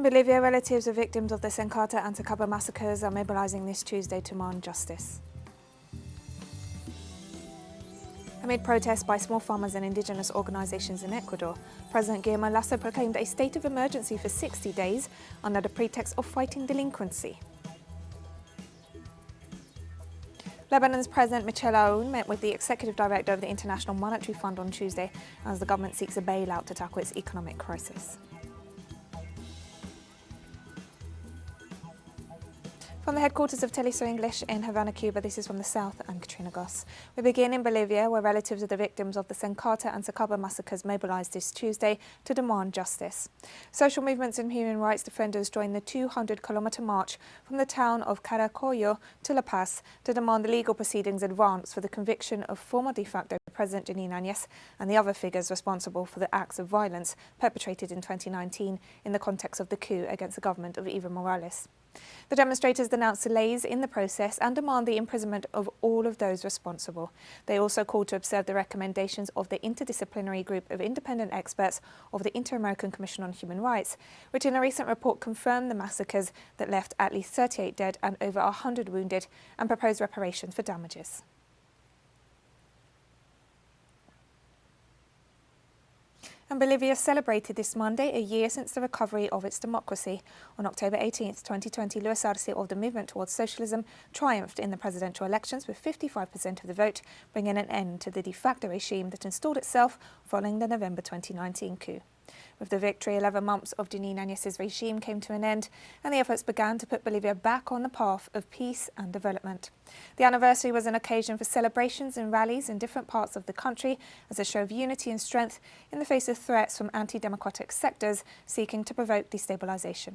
In Bolivia, relatives of victims of the Senkata and Sacaba massacres are mobilizing this Tuesday to demand justice. Amid protests by small farmers and indigenous organizations in Ecuador, President Lasso proclaimed a state of emergency for 60 days under the pretext of fighting delinquency. Lebanon's President Michel Aoun met with the executive director of the International Monetary Fund on Tuesday as the government seeks a bailout to tackle its economic crisis. From the headquarters of teleSUR English in Havana, Cuba, this is From the South. I'm Katrina Goss. We begin in Bolivia, where relatives of the victims of the Senkata and Sacaba massacres mobilized this Tuesday to demand justice. Social movements and human rights defenders joined the 200-kilometer march from the town of Caracollo to La Paz to demand the legal proceedings advance for the conviction of former de facto President Janine Áñez and the other figures responsible for the acts of violence perpetrated in 2019 in the context of the coup against the government of Evo Morales. The demonstrators denounce delays in the process and demand the imprisonment of all of those responsible. They also called to observe the recommendations of the interdisciplinary group of independent experts of the Inter-American Commission on Human Rights, which in a recent report confirmed the massacres that left at least 38 dead and over 100 wounded and proposed reparations for damages. And Bolivia celebrated this Monday a year since the recovery of its democracy. On October 18, 2020, Luis Arce of the Movement Towards Socialism triumphed in the presidential elections with 55% of the vote, bringing an end to the de facto regime that installed itself following the November 2019 coup. With the victory, 11 months of Janine Áñez's regime came to an end, and the efforts began to put Bolivia back on the path of peace and development. The anniversary was an occasion for celebrations and rallies in different parts of the country as a show of unity and strength in the face of threats from anti-democratic sectors seeking to provoke destabilization.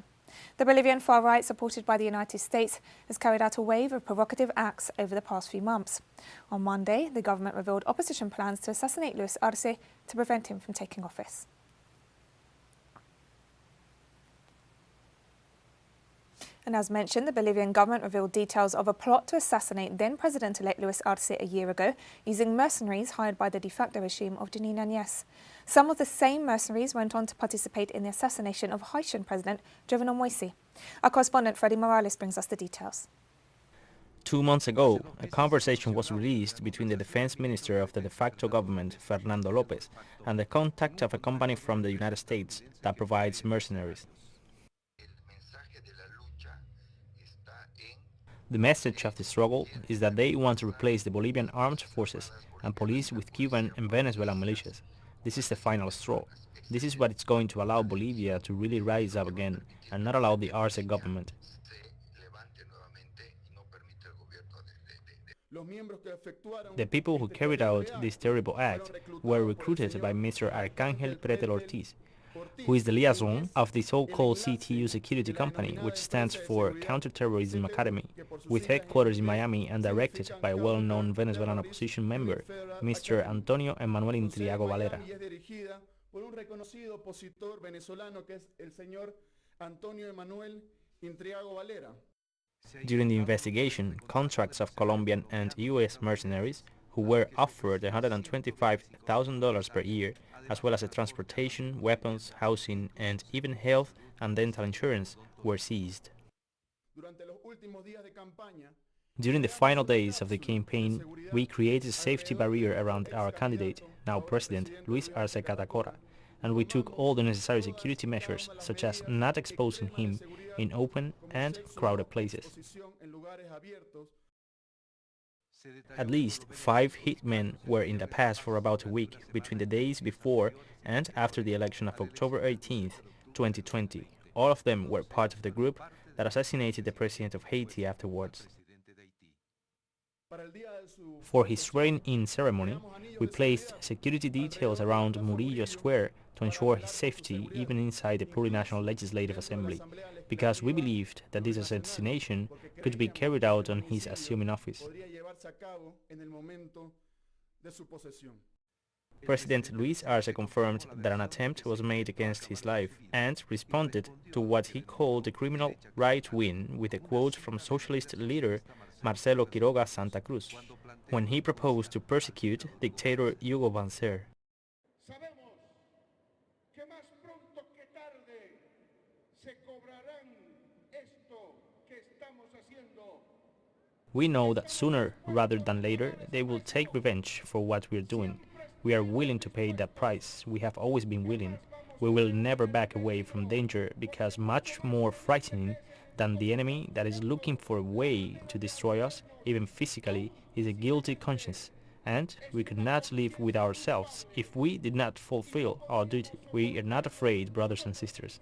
The Bolivian far right, supported by the United States, has carried out a wave of provocative acts over the past few months. On Monday, the government revealed opposition plans to assassinate Luis Arce to prevent him from taking office. And as mentioned, the Bolivian government revealed details of a plot to assassinate then-President-elect Luis Arce a year ago, using mercenaries hired by the de facto regime of Janine Áñez. Some of the same mercenaries went on to participate in the assassination of Haitian President Jovenel Moïse. Our correspondent Freddy Morales brings us the details. 2 months ago, a conversation was released between the defense minister of the de facto government, Fernando López, and the contact of a company from the United States that provides mercenaries. The message of the struggle is that they want to replace the Bolivian armed forces and police with Cuban and Venezuelan militias. This is the final straw. This is what is going to allow Bolivia to really rise up again and not allow the Arce government. The people who carried out this terrible act were recruited by Mr. Arcángel Pretel Ortiz, who is the liaison of the so-called CTU security company, which stands for Counterterrorism Academy, with headquarters in Miami and directed by a well-known Venezuelan opposition member, Mr. Antonio Emanuel Intriago Valera. During the investigation, contracts of Colombian and U.S. mercenaries, who were offered $125,000 per year, as well as a transportation, weapons, housing, and even health and dental insurance, were seized. During the final days of the campaign, we created a safety barrier around our candidate, now President Luis Arce Catacora, and we took all the necessary security measures, such as not exposing him in open and crowded places. At least 5 hitmen were in La Paz for about a week between the days before and after the election of October 18, 2020. All of them were part of the group that assassinated the president of Haiti afterwards. For his swearing-in ceremony, we placed security details around Murillo Square to ensure his safety even inside the Plurinational Legislative Assembly, because we believed that this assassination could be carried out on his assuming office. President Luis Arce confirmed that an attempt was made against his life and responded to what he called the criminal right wing with a quote from socialist leader Marcelo Quiroga Santa Cruz, when he proposed to persecute dictator Hugo Banzer. We know that sooner rather than later they will take revenge for what we are doing. We are willing to pay that price. We have always been willing. We will never back away from danger because much more frightening than the enemy that is looking for a way to destroy us, even physically, is a guilty conscience. And we could not live with ourselves if we did not fulfill our duty. We are not afraid, brothers and sisters.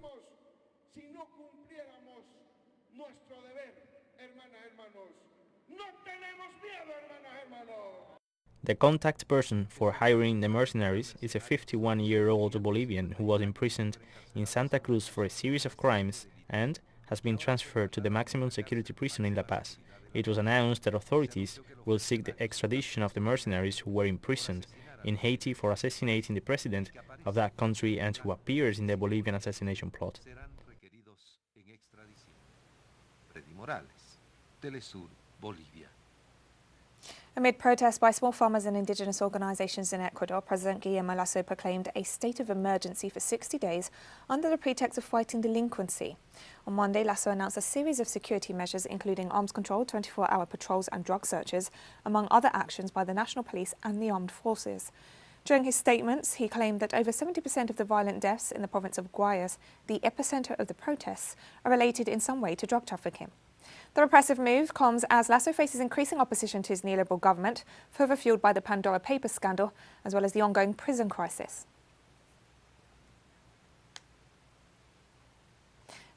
The contact person for hiring the mercenaries is a 51-year-old Bolivian who was imprisoned in Santa Cruz for a series of crimes and has been transferred to the maximum security prison in La Paz. It was announced that authorities will seek the extradition of the mercenaries who were imprisoned in Haiti for assassinating the president of that country and who appears in the Bolivian assassination plot. teleSUR, Bolivia. Amid protests by small farmers and indigenous organisations in Ecuador, President Guillermo Lasso proclaimed a state of emergency for 60 days under the pretext of fighting delinquency. On Monday, Lasso announced a series of security measures, including arms control, 24-hour patrols and drug searches, among other actions by the National Police and the armed forces. During his statements, he claimed that over 70% of the violent deaths in the province of Guayas, the epicentre of the protests, are related in some way to drug trafficking. The repressive move comes as Lasso faces increasing opposition to his neoliberal government, further fuelled by the Pandora Papers scandal, as well as the ongoing prison crisis.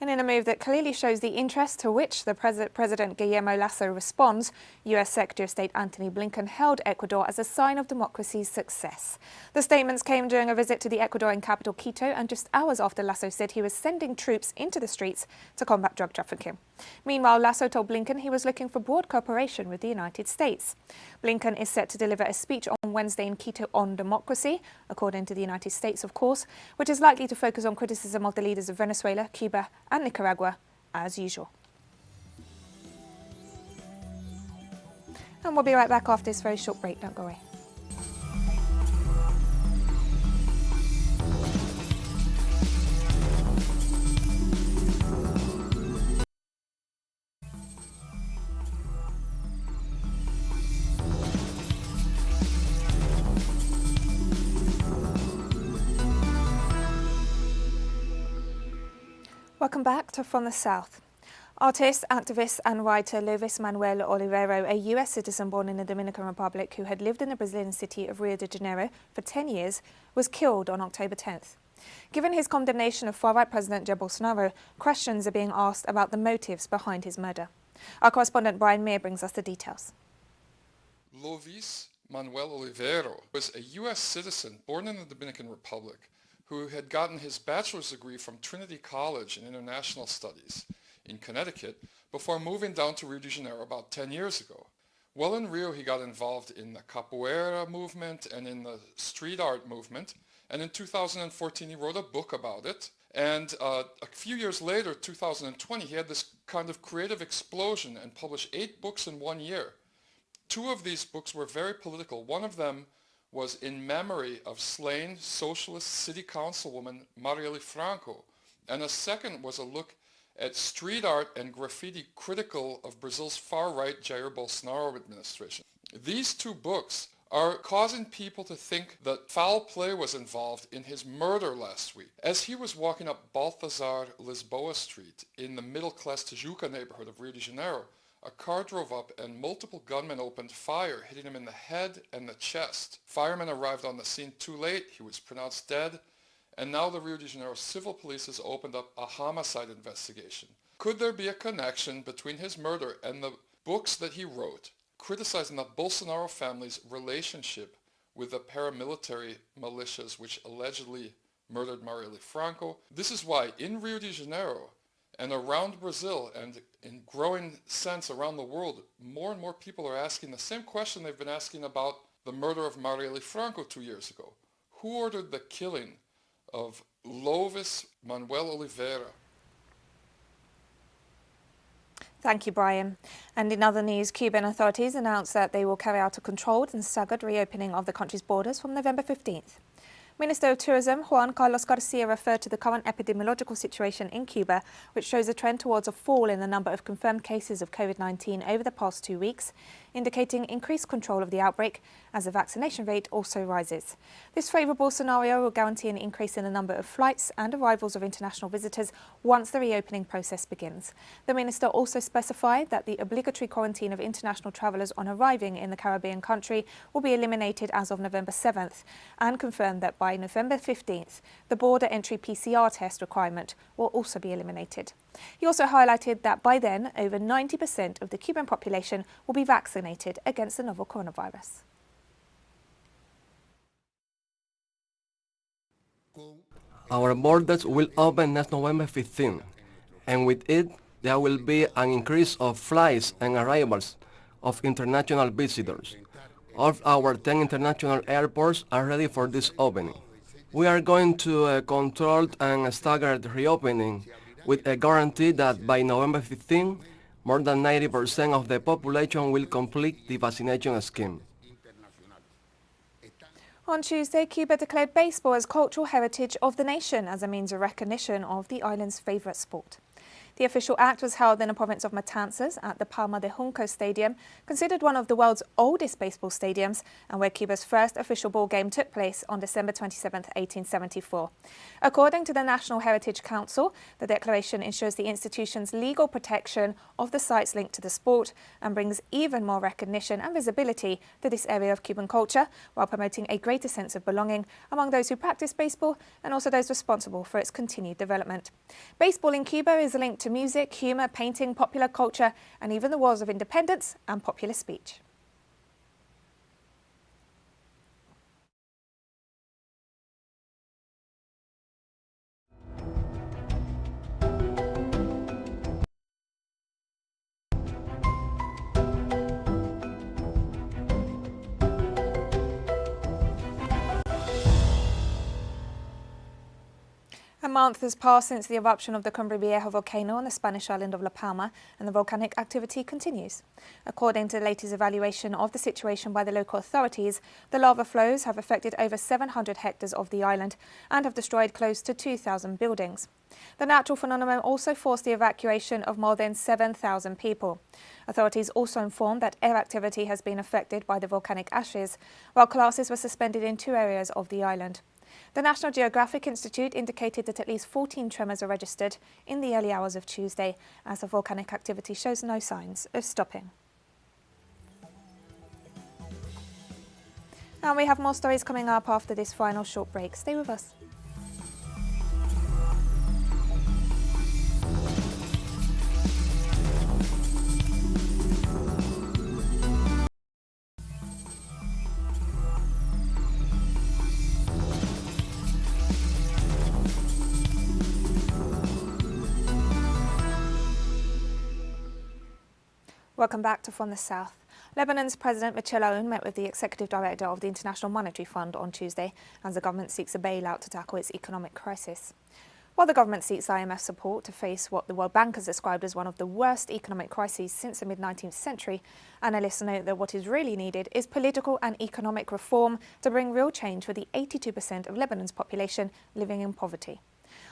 And in a move that clearly shows the interest to which the President Guillermo Lasso responds, US Secretary of State Antony Blinken hailed Ecuador as a sign of democracy's success. The statements came during a visit to the Ecuadorian capital Quito and just hours after Lasso said he was sending troops into the streets to combat drug trafficking. Meanwhile, Lasso told Blinken he was looking for broad cooperation with the United States. Blinken is set to deliver a speech on Wednesday in Quito on democracy, according to the United States, of course, which is likely to focus on criticism of the leaders of Venezuela, Cuba and Nicaragua, as usual. And we'll be right back after this very short break. Don't go away. Welcome back to From the South. Artist, activist and writer Luis Manuel Olivero, a US citizen born in the Dominican Republic who had lived in the Brazilian city of Rio de Janeiro for 10 years, was killed on October 10th. Given his condemnation of far-right President Jair Bolsonaro, questions are being asked about the motives behind his murder. Our correspondent Brian Meir brings us the details. Luis Manuel Olivero was a US citizen born in the Dominican Republic who had gotten his bachelor's degree from Trinity College in International Studies in Connecticut before moving down to Rio de Janeiro about 10 years ago. While in Rio, he got involved in the capoeira movement and in the street art movement, and in 2014 he wrote a book about it. And a few years later, 2020, he had this kind of creative explosion and published 8 books in 1 year. 2 of these books were very political. One of them was in memory of slain socialist city councilwoman Marielle Franco, and a second was a look at street art and graffiti critical of Brazil's far-right Jair Bolsonaro administration. These 2 books are causing people to think that foul play was involved in his murder last week. As he was walking up Balthazar Lisboa Street in the middle-class Tijuca neighborhood of Rio de Janeiro, a car drove up and multiple gunmen opened fire, hitting him in the head and the chest. Firemen arrived on the scene too late. He was pronounced dead. And now the Rio de Janeiro Civil Police has opened up a homicide investigation. Could there be a connection between his murder and the books that he wrote, criticizing the Bolsonaro family's relationship with the paramilitary militias which allegedly murdered Marielle Franco? This is why in Rio de Janeiro and around Brazil and in growing sense around the world, more and more people are asking the same question they've been asking about the murder of Marielle Franco 2 years ago. Who ordered the killing of Luis Manuel Olivero? Thank you, Brian. And in other news, Cuban authorities announced that they will carry out a controlled and staggered reopening of the country's borders from November 15th. Minister of Tourism Juan Carlos Garcia referred to the current epidemiological situation in Cuba, which shows a trend towards a fall in the number of confirmed cases of COVID-19 over the past 2 weeks, indicating increased control of the outbreak as the vaccination rate also rises. This favourable scenario will guarantee an increase in the number of flights and arrivals of international visitors once the reopening process begins. The minister also specified that the obligatory quarantine of international travellers on arriving in the Caribbean country will be eliminated as of November 7th and confirmed that by November 15th, the border entry PCR test requirement will also be eliminated. He also highlighted that by then, over 90% of the Cuban population will be vaccinated against the novel coronavirus. Our borders will open next November 15, and with it, there will be an increase of flights and arrivals of international visitors. All of our 10 international airports are ready for this opening. We are going to a controlled and staggered reopening with a guarantee that by November 15, more than 90% of the population will complete the vaccination scheme. On Tuesday, Cuba declared baseball as cultural heritage of the nation as a means of recognition of the island's favourite sport. The official act was held in the province of Matanzas at the Palma de Junco Stadium, considered one of the world's oldest baseball stadiums and where Cuba's first official ball game took place on December 27, 1874. According to the National Heritage Council, the declaration ensures the institution's legal protection of the sites linked to the sport and brings even more recognition and visibility to this area of Cuban culture, while promoting a greater sense of belonging among those who practice baseball and also those responsible for its continued development. Baseball in Cuba is linked to music, humour, painting, popular culture, and even the wars of independence and popular speech. A month has passed since the eruption of the Cumbre Vieja volcano on the Spanish island of La Palma, and the volcanic activity continues. According to the latest evaluation of the situation by the local authorities, the lava flows have affected over 700 hectares of the island and have destroyed close to 2,000 buildings. The natural phenomenon also forced the evacuation of more than 7,000 people. Authorities also informed that air activity has been affected by the volcanic ashes, while classes were suspended in 2 areas of the island. The National Geographic Institute indicated that at least 14 tremors were registered in the early hours of Tuesday, as the volcanic activity shows no signs of stopping. And we have more stories coming up after this final short break. Stay with us. Welcome back to From the South. Lebanon's President Michel Aoun met with the Executive Director of the International Monetary Fund on Tuesday as the government seeks a bailout to tackle its economic crisis. While the government seeks IMF support to face what the World Bank has described as one of the worst economic crises since the mid-19th century, analysts note that what is really needed is political and economic reform to bring real change for the 82% of Lebanon's population living in poverty.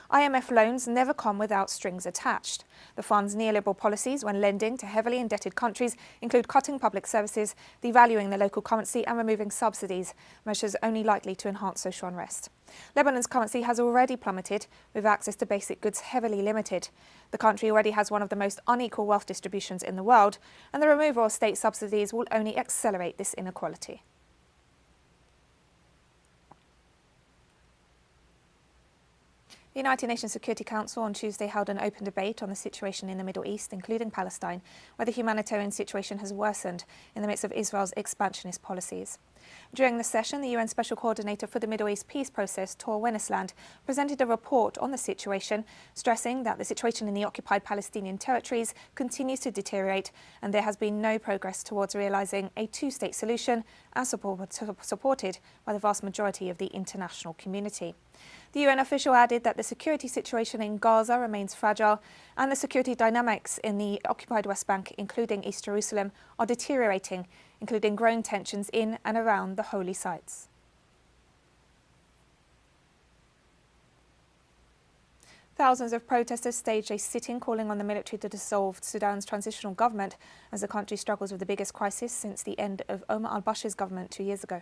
IMF loans never come without strings attached. The fund's neoliberal policies when lending to heavily indebted countries include cutting public services, devaluing the local currency and removing subsidies, measures only likely to enhance social unrest. Lebanon's currency has already plummeted, with access to basic goods heavily limited. The country already has one of the most unequal wealth distributions in the world, and the removal of state subsidies will only accelerate this inequality. The United Nations Security Council on Tuesday held an open debate on the situation in the Middle East, including Palestine, where the humanitarian situation has worsened in the midst of Israel's expansionist policies. During the session, the UN Special Coordinator for the Middle East Peace Process, Tor Wennesland, presented a report on the situation, stressing that the situation in the occupied Palestinian territories continues to deteriorate and there has been no progress towards realising a two-state solution as supported by the vast majority of the international community. The UN official added that the security situation in Gaza remains fragile and the security dynamics in the occupied West Bank, including East Jerusalem, are deteriorating, including growing tensions in and around the holy sites. Thousands of protesters staged a sit-in calling on the military to dissolve Sudan's transitional government as the country struggles with the biggest crisis since the end of Omar al-Bashir's government 2 years ago.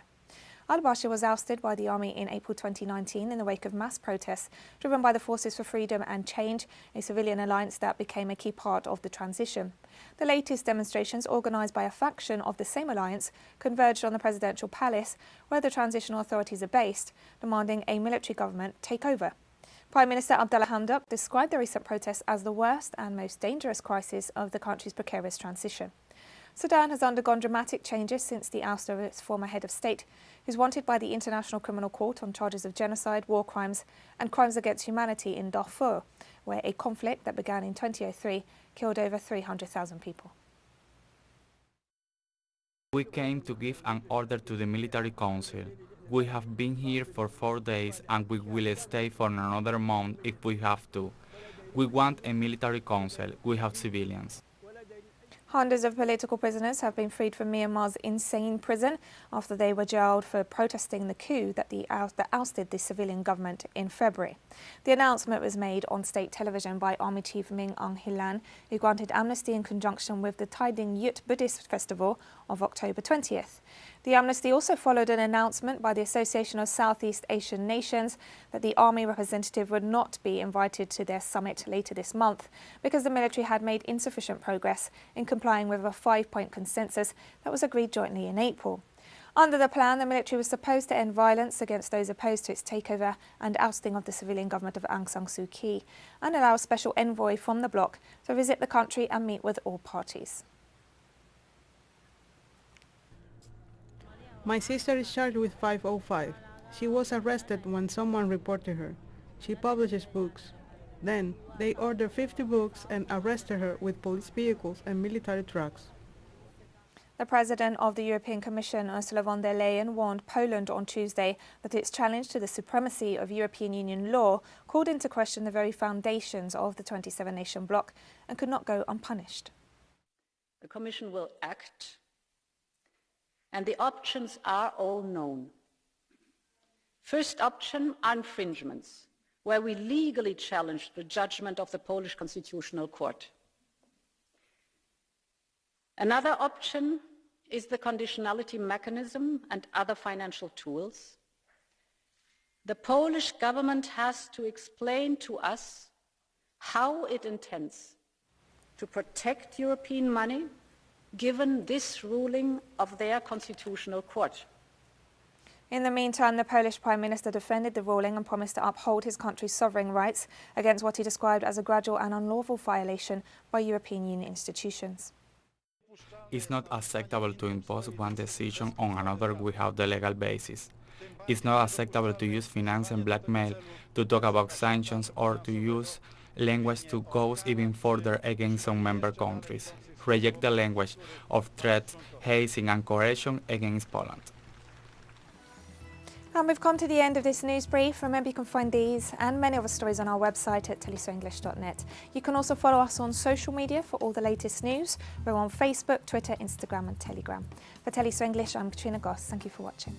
Al-Bashir was ousted by the army in April 2019 in the wake of mass protests driven by the Forces for Freedom and Change, a civilian alliance that became a key part of the transition. The latest demonstrations, organised by a faction of the same alliance, converged on the presidential palace, where the transitional authorities are based, demanding a military government take over. Prime Minister Abdallah Hamdok described the recent protests as the worst and most dangerous crisis of the country's precarious transition. Sudan has undergone dramatic changes since the ouster of its former head of state, who's wanted by the International Criminal Court on charges of genocide, war crimes and crimes against humanity in Darfur, where a conflict that began in 2003 killed over 300,000 people. We came to give an order to the military council. We have been here for 4 days and we will stay for another month if we have to. We want a military council. We have civilians. Hundreds of political prisoners have been freed from Myanmar's insane prison after they were jailed for protesting the coup that ousted the civilian government in February. The announcement was made on state television by Army Chief Min Aung Hlaing, who granted amnesty in conjunction with the Taiding Yut Buddhist Festival of October 20th. The amnesty also followed an announcement by the Association of Southeast Asian Nations that the army representative would not be invited to their summit later this month because the military had made insufficient progress in complying with a 5-point consensus that was agreed jointly in April. Under the plan, the military was supposed to end violence against those opposed to its takeover and ousting of the civilian government of Aung San Suu Kyi and allow a special envoy from the bloc to visit the country and meet with all parties. My sister is charged with 505. She was arrested when someone reported her. She publishes books. Then, they ordered 50 books and arrested her with police vehicles and military trucks. The President of the European Commission, Ursula von der Leyen, warned Poland on Tuesday that its challenge to the supremacy of European Union law called into question the very foundations of the 27-nation bloc and could not go unpunished. The Commission will act, and the options are all known. First option are infringements, where we legally challenge the judgment of the Polish Constitutional Court. Another option is the conditionality mechanism and other financial tools. The Polish government has to explain to us how it intends to protect European money given this ruling of their Constitutional Court. In the meantime, the Polish Prime Minister defended the ruling and promised to uphold his country's sovereign rights against what he described as a gradual and unlawful violation by European Union institutions. It's not acceptable to impose one decision on another without the legal basis. It's not acceptable to use finance and blackmail to talk about sanctions or to use language to go even further against some member countries. Reject the language of threats, hazing and coercion against Poland. And we've come to the end of this news brief. Remember, you can find these and many other stories on our website at telesurenglish.net. You can also follow us on social media for all the latest news. We're on Facebook, Twitter, Instagram and Telegram. For TeleSUR English, I'm Katrina Goss. Thank you for watching.